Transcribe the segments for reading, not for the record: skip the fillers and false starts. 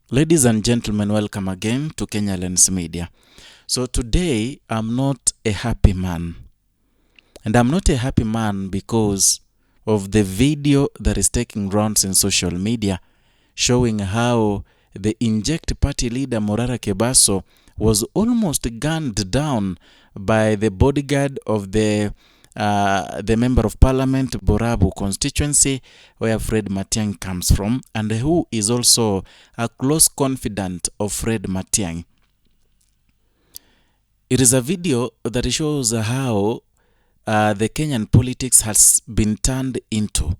Ladies and gentlemen, welcome again to Kenya Lens Media. So today, I'm not a happy man. And I'm not a happy man because of the video that is taking rounds in social media showing how the Inject Party leader Morara Kebaso was almost gunned down by the bodyguard of the member of parliament Borabu constituency where Fred Matiangi comes from, and who is also a close confidant of Fred Matiangi. It is a video that shows how the Kenyan politics has been turned into.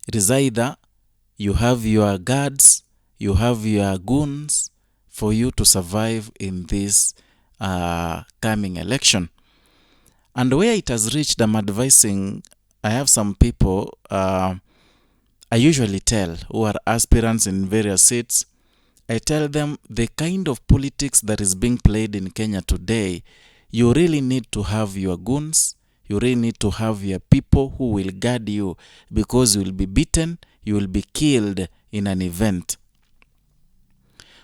It is either you have your guards, you have your goons for you to survive in this coming election. And where it has reached, I'm advising, I have some people I usually tell who are aspirants in various seats. I tell them the kind of politics that is being played in Kenya today, you really need to have your goons, you really need to have your people who will guard you, because you will be beaten, you will be killed in an event.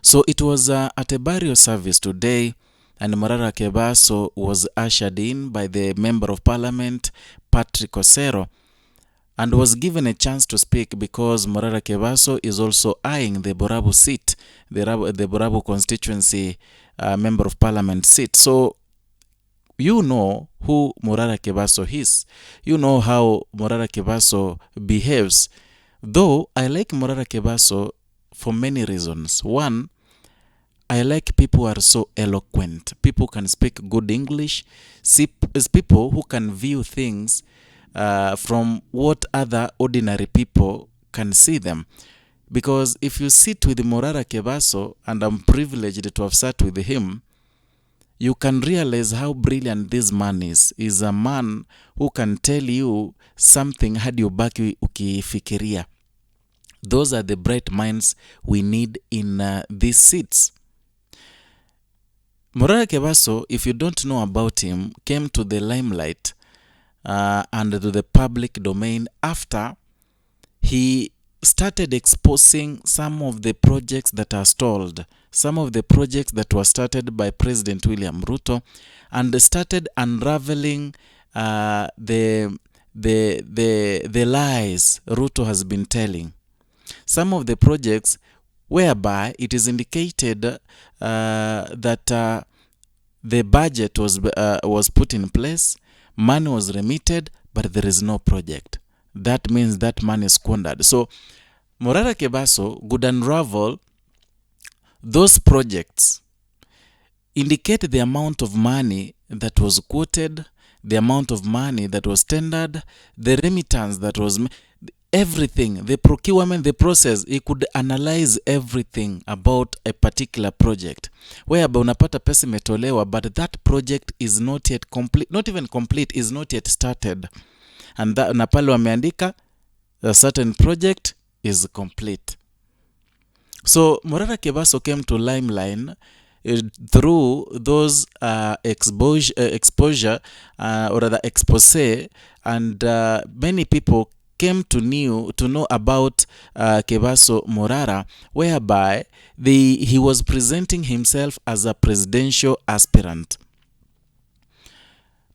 So it was at a burial service today, and Morara Kebaso was ushered in by the Member of Parliament, Patrick Osero, and was given a chance to speak because Morara Kebaso is also eyeing the Borabu seat, the Borabu constituency Member of Parliament seat. So you know who Morara Kebaso is. You know how Morara Kebaso behaves. Though I like Morara Kebaso for many reasons. One, I like people who are so eloquent. People can speak good English. People who can view things from what other ordinary people can see them. Because if you sit with Morara Kebaso, and I'm privileged to have sat with him, you can realize how brilliant this man is. He's a man who can tell you something hadi ubaki ukifikiria. Those are the bright minds we need in these seats. Morara Kebaso, if you don't know about him, came to the limelight and to the public domain after he started exposing some of the projects that are stalled, some of the projects that were started by President William Ruto, and started unraveling the lies Ruto has been telling. Some of the projects whereby it is indicated that the budget was put in place, money was remitted, but there is no project. That means that money is squandered. So Morara Kebaso could unravel those projects, indicate the amount of money that was quoted, the amount of money that was tendered, the remittance that was everything, the procurement, the process. He could analyze everything about a particular project, whereby unapata pesa imetolewa, but that project is not yet complete, not even complete, is not yet started. And that, na pale wameandika a certain project is complete. So Morara Kebaso came to limelight through those exposure or rather expose, and many people came to know about Kebaso Morara, whereby he was presenting himself as a presidential aspirant.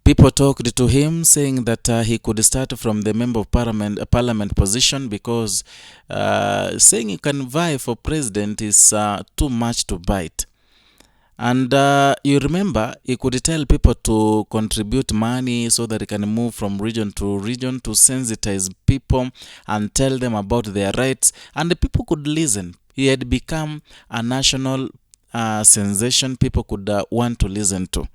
People talked to him saying that he could start from the member of parliament position, because saying you can vie for president is too much to bite. And you remember, he could tell people to contribute money so that he can move from region to sensitize people and tell them about their rights, and the people could listen. He had become a national sensation people could want to listen to.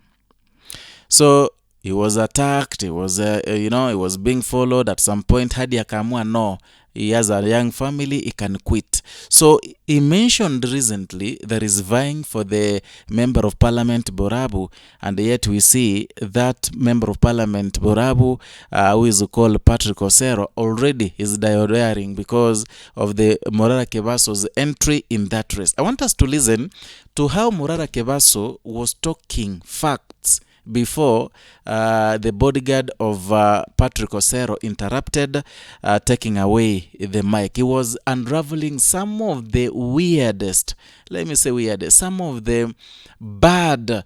So he was attacked, he was he was being followed. At some point hadi akaamua no, he has a young family, he can quit. So he mentioned recently that is vying for the member of parliament Borabu, and yet we see that member of parliament Borabu, who is called Patrick Osero, already is diarrheaing because of the Morara Kebaso's entry in that race. I want us to listen to how Morara Kebaso was talking facts before the bodyguard of Patrick Osero interrupted, taking away the mic. He was unraveling some of the weirdest, let me say weirdest, some of the bad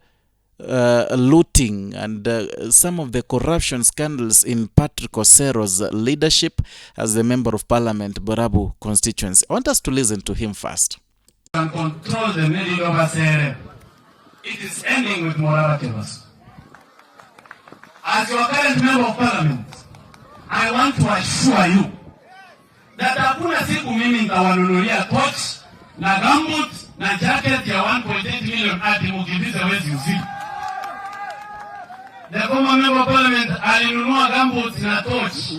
looting and some of the corruption scandals in Patrick Osero's leadership as the member of parliament, Borabu constituency. I want us to listen to him first. And control the middle of Asere. It is ending with Morara Kebaso. As your current member of parliament, I want to assure you that hakuna siku mimi nitawanunulia coach na gambut na jacket ya 1.8 million ati mukimbize wezi usiku. The former member of parliament alinunua gambut na torch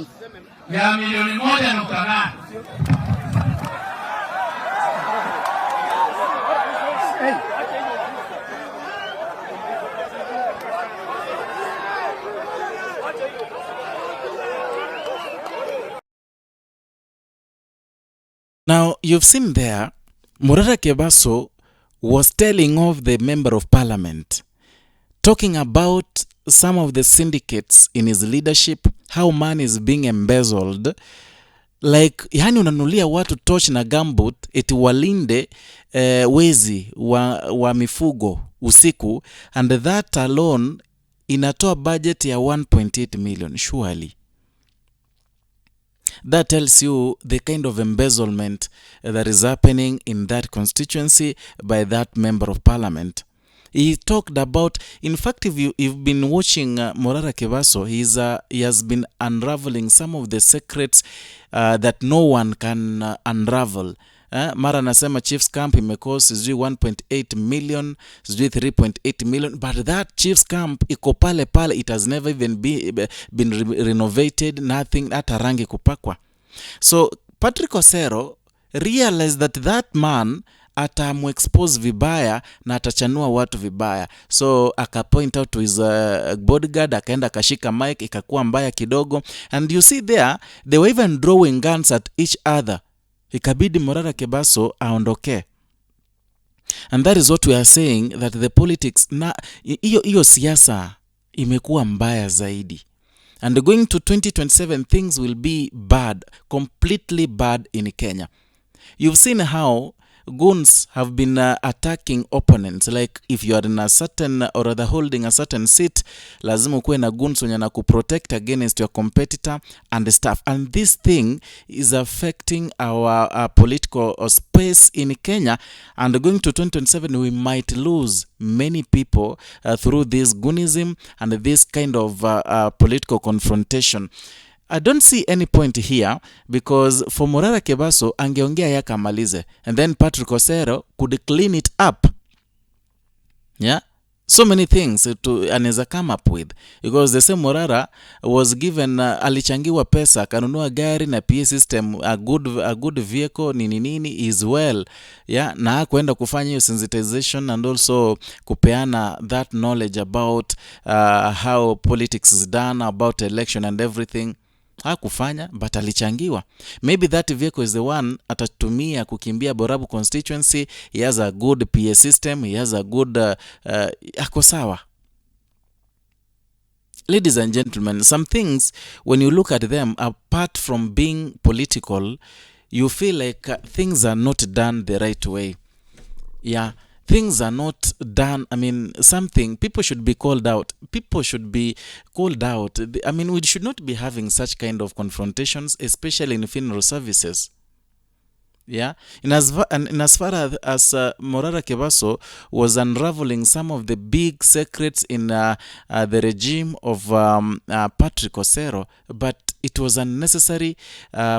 ya $1.8 million. Now, you've seen there, Morara Kebaso was telling off the member of parliament, talking about some of the syndicates in his leadership, how money is being embezzled. Like, yani unanulia watu torch na gambut, eti walinde wezi wa mifugo usiku, and that alone inatoa budget ya 1.8 million, surely. That tells you the kind of embezzlement that is happening in that constituency by that member of parliament. He talked about, in fact, if you've been watching Morara Kebaso, he has been unraveling some of the secrets that no one can unravel. Mara nasema Chiefs Camp imekost sijui 1.8 million, sijui 3.8 million, but that Chiefs Camp iko pale pale, it has never even been renovated, nothing, hata rangi kupakwa. So Patrick Osero realized that man atamu-expose vibaya na atachanua watu vibaya. So akapoint out to his bodyguard, akaenda akashika mic, ikakuwa mbaya kidogo. And you see there, they were even drawing guns at each other. Ikabidi Morara Kebaso aondoke. And that is what we are saying, that the politics, na iyo siasa imekuwa mbaya zaidi. And going to 2027, things will be bad, completely bad in Kenya. You've seen how goons have been attacking opponents. Like if you are in a certain, or rather holding a certain seat, lazima ukuwe na goons wenye na kuprotect against your competitor and stuff. And this thing is affecting our political space in Kenya. And going to 2027, we might lose many people through this goonism and this kind of political confrontation. I don't see any point here, because for Morara Kebaso angeongea yaka malize, and then Patrick Osero could clean it up. Yeah, so many things to anaweza come up with, because the same Morara was given alichangiwa pesa kanunua gari na PA system, a good vehicle nini is well. Yeah, na kuenda kufanya hiyo sensitization and also kupeana that knowledge about how politics is done, about election and everything. Hakufanya, but alichangiwa. Maybe that vehicle is the one atatumia kukimbia Borabu constituency. He has a good PA system, he has a good ako sawa. Ladies and gentlemen, some things, when you look at them, apart from being political, you feel like things are not done the right way. Yeah, things are not done. I mean, people should be called out. People should be called out. I mean, we should not be having such kind of confrontations, especially in funeral services. Yeah, in as far as Morara Kebaso was unraveling some of the big secrets in the regime of Patrick Osero, but it was unnecessary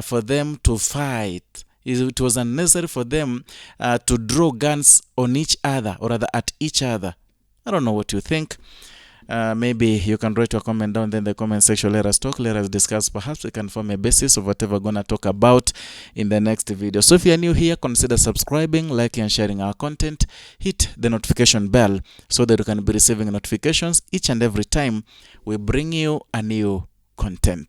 for them to fight. It was unnecessary for them to draw guns on each other, or rather at each other. I don't know what you think. Maybe you can write your comment down there in the comment section. Let us talk, let us discuss. Perhaps we can form a basis of whatever we're going to talk about in the next video. So if you are new here, consider subscribing, liking and sharing our content. Hit the notification bell so that you can be receiving notifications each and every time we bring you a new content.